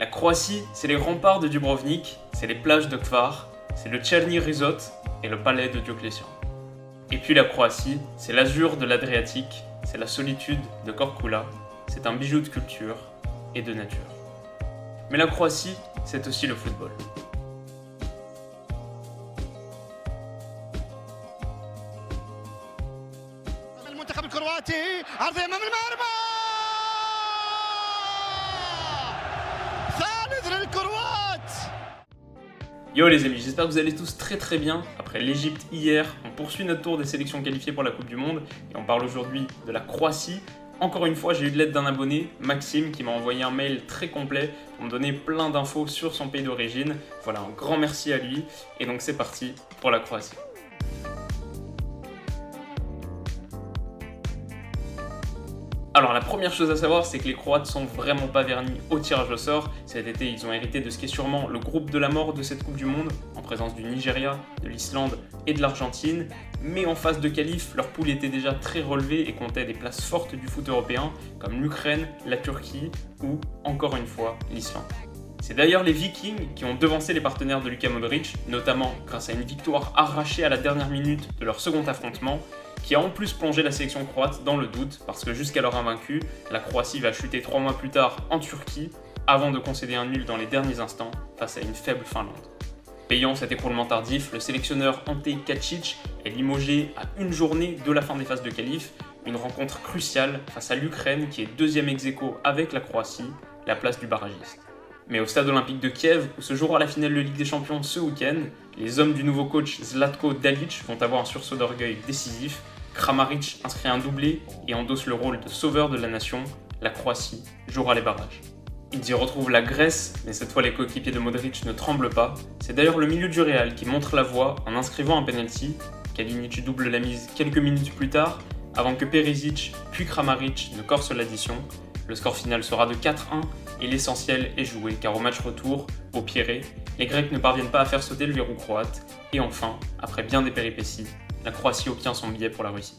La Croatie, c'est les remparts de Dubrovnik, c'est les plages de Hvar, c'est le Černi Resort et le palais de Dioclétien. Et puis la Croatie, c'est l'azur de l'Adriatique, c'est la solitude de Korčula, c'est un bijou de culture et de nature. Mais la Croatie, c'est aussi le football. Yo les amis, j'espère que vous allez tous très bien. Après l'Égypte hier, on poursuit notre tour des sélections qualifiées pour la Coupe du Monde et on parle aujourd'hui de la Croatie. Encore une fois, j'ai eu de l'aide d'un abonné, Maxime, qui m'a envoyé un mail très complet pour me donner plein d'infos sur son pays d'origine. Voilà, un grand merci à lui. Et donc c'est parti pour la Croatie. Alors la première chose à savoir, c'est que les Croates sont vraiment pas vernis au tirage au sort. Cet été, ils ont hérité de ce qui est sûrement le groupe de la mort de cette Coupe du Monde, en présence du Nigeria, de l'Islande et de l'Argentine. Mais en phase de qualif, leur poule était déjà très relevée et comptait des places fortes du foot européen, comme l'Ukraine, la Turquie ou, encore une fois, l'Islande. C'est d'ailleurs les Vikings qui ont devancé les partenaires de Luka Modric, notamment grâce à une victoire arrachée à la dernière minute de leur second affrontement, qui a en plus plongé la sélection croate dans le doute, parce que jusqu'alors invaincue, la Croatie va chuter 3 mois plus tard en Turquie, avant de concéder un nul dans les derniers instants face à une faible Finlande. Payant cet écroulement tardif, le sélectionneur Ante Kacic est limogé à une journée de la fin des phases de qualif, une rencontre cruciale face à l'Ukraine qui est deuxième ex-aequo avec la Croatie, la place du barragiste. Mais au stade olympique de Kiev, où se jouera la finale de Ligue des Champions ce week-end, les hommes du nouveau coach Zlatko Dalic vont avoir un sursaut d'orgueil décisif. Kramaric inscrit un doublé et endosse le rôle de sauveur de la nation. La Croatie jouera les barrages. Ils y retrouvent la Grèce, mais cette fois les coéquipiers de Modric ne tremblent pas. C'est d'ailleurs le milieu du Real qui montre la voie en inscrivant un penalty. Kalinic double la mise quelques minutes plus tard, avant que Perisic puis Kramaric ne corsent l'addition. Le score final sera de 4-1 et l'essentiel est joué car au match retour, au Pirée, les Grecs ne parviennent pas à faire sauter le verrou croate. Et enfin, après bien des péripéties, la Croatie obtient son billet pour la Russie.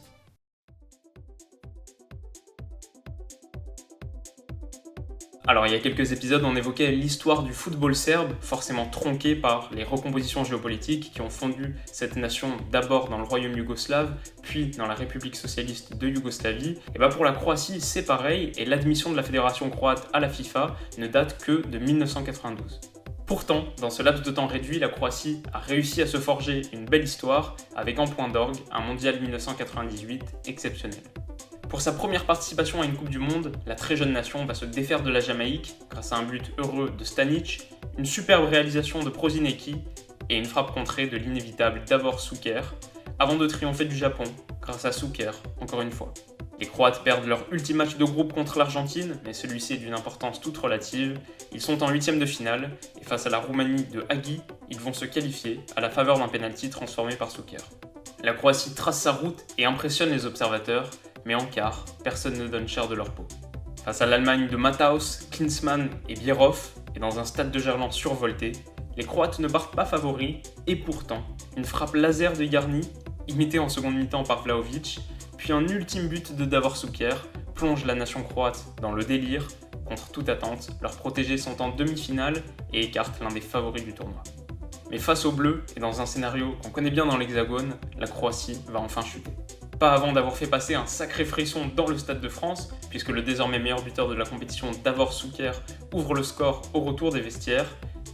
Alors il y a quelques épisodes, on évoquait l'histoire du football serbe, forcément tronquée par les recompositions géopolitiques qui ont fondu cette nation d'abord dans le royaume yougoslave, puis dans la République socialiste de Yougoslavie. Et bien pour la Croatie, c'est pareil, et l'admission de la fédération croate à la FIFA ne date que de 1992. Pourtant, dans ce laps de temps réduit, la Croatie a réussi à se forger une belle histoire avec en point d'orgue un mondial 1998 exceptionnel. Pour sa première participation à une Coupe du Monde, la très jeune nation va se défaire de la Jamaïque grâce à un but heureux de Stanic, une superbe réalisation de Prosinecki et une frappe contrée de l'inévitable Davor Šuker, avant de triompher du Japon grâce à Šuker, encore une fois. Les Croates perdent leur ultime match de groupe contre l'Argentine, mais celui-ci est d'une importance toute relative. Ils sont en huitième de finale, et face à la Roumanie de Hagi, ils vont se qualifier à la faveur d'un penalty transformé par Šuker. La Croatie trace sa route et impressionne les observateurs, mais en quart, personne ne donne cher de leur peau. Face à l'Allemagne de Matthaus, Klinsmann et Bierhoff, et dans un stade de Gerland survolté, les Croates ne partent pas favoris, et pourtant, une frappe laser de Jarni, imitée en seconde mi-temps par Vlahovic, puis un ultime but de Davor Šuker plonge la nation croate dans le délire. Contre toute attente, leurs protégés sont en demi-finale et écartent l'un des favoris du tournoi. Mais face aux Bleus, et dans un scénario qu'on connaît bien dans l'Hexagone, la Croatie va enfin chuter. Pas avant d'avoir fait passer un sacré frisson dans le Stade de France, puisque le désormais meilleur buteur de la compétition, Davor Šuker, ouvre le score au retour des vestiaires,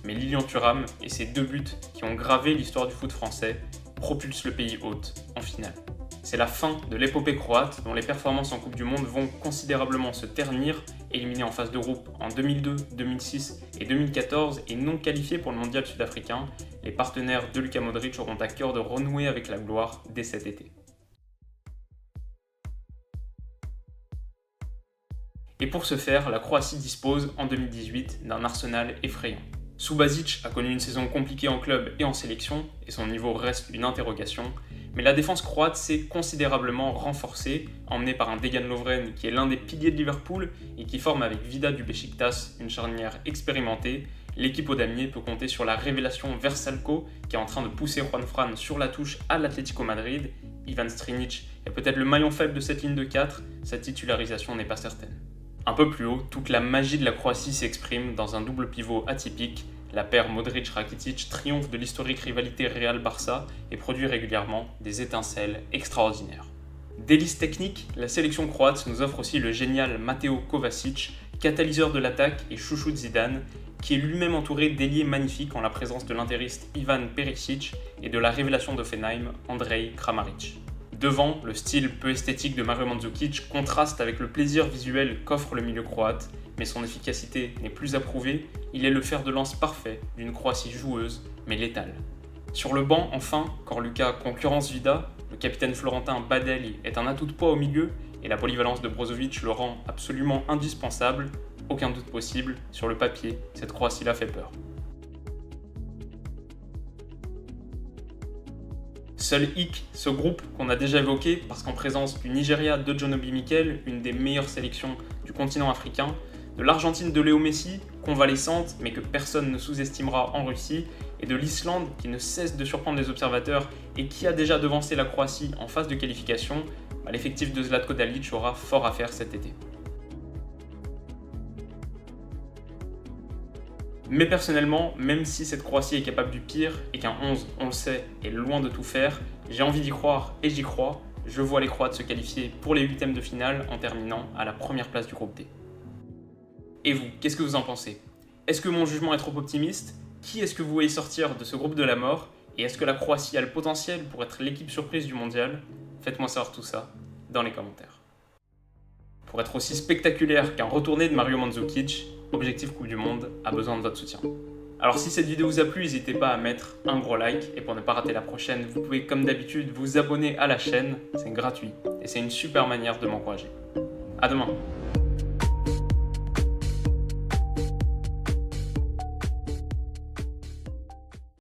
mais Lilian Thuram et ses 2 buts qui ont gravé l'histoire du foot français propulsent le pays hôte en finale. C'est la fin de l'épopée croate dont les performances en Coupe du Monde vont considérablement se ternir, éliminés en phase de groupe en 2002, 2006 et 2014 et non qualifiés pour le mondial sud-africain. Les partenaires de Luka Modric auront à cœur de renouer avec la gloire dès cet été. Et pour ce faire, la Croatie dispose en 2018 d'un arsenal effrayant. Subasic a connu une saison compliquée en club et en sélection, et son niveau reste une interrogation, mais la défense croate s'est considérablement renforcée, emmenée par un Dejan Lovren qui est l'un des piliers de Liverpool et qui forme avec Vida du Beşiktaş une charnière expérimentée. L'équipe au damier peut compter sur la révélation Vrsaljko qui est en train de pousser Juan Fran sur la touche à l'Atlético Madrid. Ivan Strinic est peut-être le maillon faible de cette ligne de 4, sa titularisation n'est pas certaine. Un peu plus haut, toute la magie de la Croatie s'exprime dans un double pivot atypique. La paire Modric-Rakitic triomphe de l'historique rivalité Real-Barça et produit régulièrement des étincelles extraordinaires. Délice technique, la sélection croate nous offre aussi le génial Mateo Kovacic, catalyseur de l'attaque et chouchou de Zidane, qui est lui-même entouré d'ailiers magnifiques en la présence de l'interiste Ivan Perisic et de la révélation d'Hoffenheim, Andrej Kramaric. Devant, le style peu esthétique de Mario Mandzukic contraste avec le plaisir visuel qu'offre le milieu croate, mais son efficacité n'est plus à prouver, il est le fer de lance parfait d'une Croatie joueuse, mais létale. Sur le banc, enfin, Corluka concurrence Vida, le capitaine florentin Badelj est un atout de poids au milieu, et la polyvalence de Brozovic le rend absolument indispensable. Aucun doute possible, sur le papier, cette Croatie-là fait peur. Seul hic, ce groupe qu'on a déjà évoqué, parce qu'en présence du Nigeria de John Obi Mikel, une des meilleures sélections du continent africain, de l'Argentine de Léo Messi, convalescente mais que personne ne sous-estimera en Russie, et de l'Islande qui ne cesse de surprendre les observateurs et qui a déjà devancé la Croatie en phase de qualification, l'effectif de Zlatko Dalic aura fort à faire cet été. Mais personnellement, même si cette Croatie est capable du pire et qu'un 11, on le sait, est loin de tout faire, j'ai envie d'y croire et j'y crois. Je vois les Croates se qualifier pour les huitièmes de finale en terminant à la première place du groupe D. Et vous, qu'est-ce que vous en pensez? Est-ce que mon jugement est trop optimiste? Qui est-ce que vous voyez sortir de ce groupe de la mort? Et est-ce que la Croatie a le potentiel pour être l'équipe surprise du mondial? Faites-moi savoir tout ça dans les commentaires. Pour être aussi spectaculaire qu'un retourné de Mario Mandzukic, Objectif Coupe du Monde a besoin de votre soutien. Alors si cette vidéo vous a plu, n'hésitez pas à mettre un gros like, et pour ne pas rater la prochaine, vous pouvez comme d'habitude vous abonner à la chaîne, c'est gratuit, et c'est une super manière de m'encourager. À demain!